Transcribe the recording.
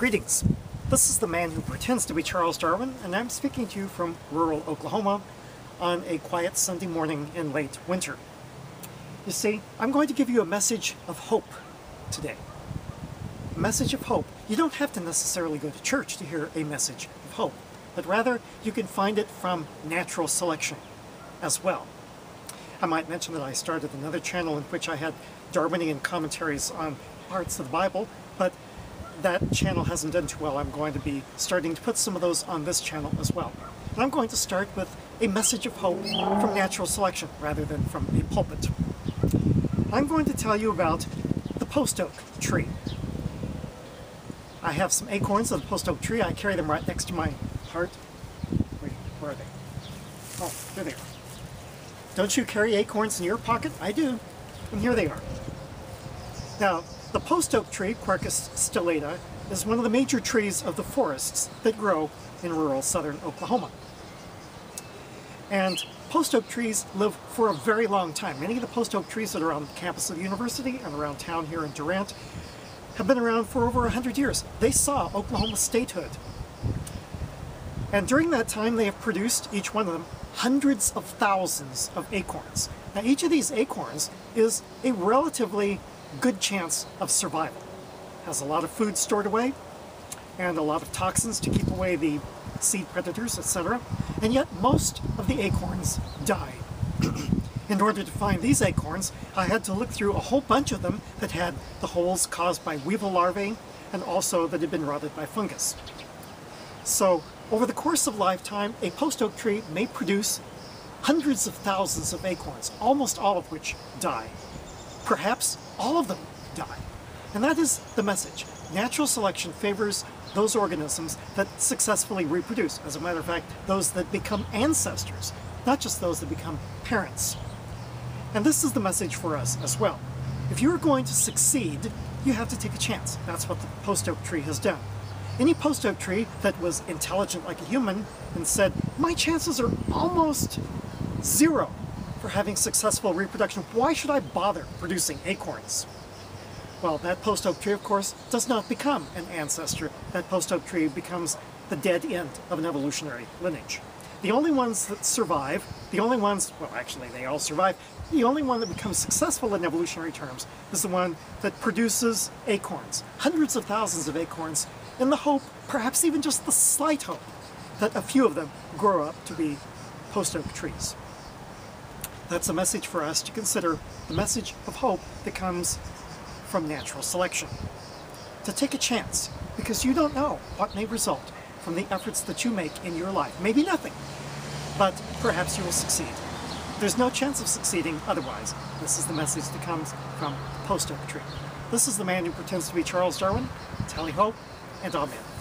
Greetings. This is the man who pretends to be Charles Darwin, and I'm speaking to you from rural Oklahoma on a quiet Sunday morning in late winter. You see, I'm going to give you a message of hope today. A message of hope. You don't have to necessarily go to church to hear a message of hope, but rather you can find it from natural selection as well. I might mention that I started another channel in which I had Darwinian commentaries on parts of the Bible, but that channel hasn't done too well. I'm going to be starting to put some of those on this channel as well. And I'm going to start with a message of hope from natural selection rather than from a pulpit. I'm going to tell you about the post oak tree. I have some acorns of the post oak tree. I carry them right next to my heart. Wait, where are they? Oh, there they are. Don't you carry acorns in your pocket? I do. And here they are. Now, the post oak tree, Quercus stellata, is one of the major trees of the forests that grow in rural southern Oklahoma. And post oak trees live for a very long time. Many of the post oak trees that are on the campus of the university and around town here in Durant have been around for over 100 years. They saw Oklahoma statehood. And during that time, they have produced, each one of them, hundreds of thousands of acorns. Now, each of these acorns is a relatively good chance of survival. Has a lot of food stored away and a lot of toxins to keep away the seed predators, etc. And yet most of the acorns die. In order to find these acorns, I had to look through a whole bunch of them that had the holes caused by weevil larvae and also that had been rotted by fungus. So over the course of lifetime, a post oak tree may produce hundreds of thousands of acorns, almost all of which die. Perhaps all of them die. And that is the message. Natural selection favors those organisms that successfully reproduce. As a matter of fact, those that become ancestors, not just those that become parents. And this is the message for us as well. If you're going to succeed, you have to take a chance. That's what the post oak tree has done. Any post oak tree that was intelligent like a human and said, my chances are almost zero for having successful reproduction. Why should I bother producing acorns? Well, that post oak tree, of course, does not become an ancestor. That post oak tree becomes the dead end of an evolutionary lineage. The only ones that survive, the only ones, well, actually they all survive, the only one that becomes successful in evolutionary terms is the one that produces acorns, hundreds of thousands of acorns, in the hope, perhaps even just the slight hope, that a few of them grow up to be post oak trees. That's a message for us to consider, the message of hope that comes from natural selection. To take a chance, because you don't know what may result from the efforts that you make in your life. Maybe nothing, but perhaps you will succeed. There's no chance of succeeding otherwise. This is the message that comes from the post oak tree. This is the man who pretends to be Charles Darwin. Tally ho, and amen.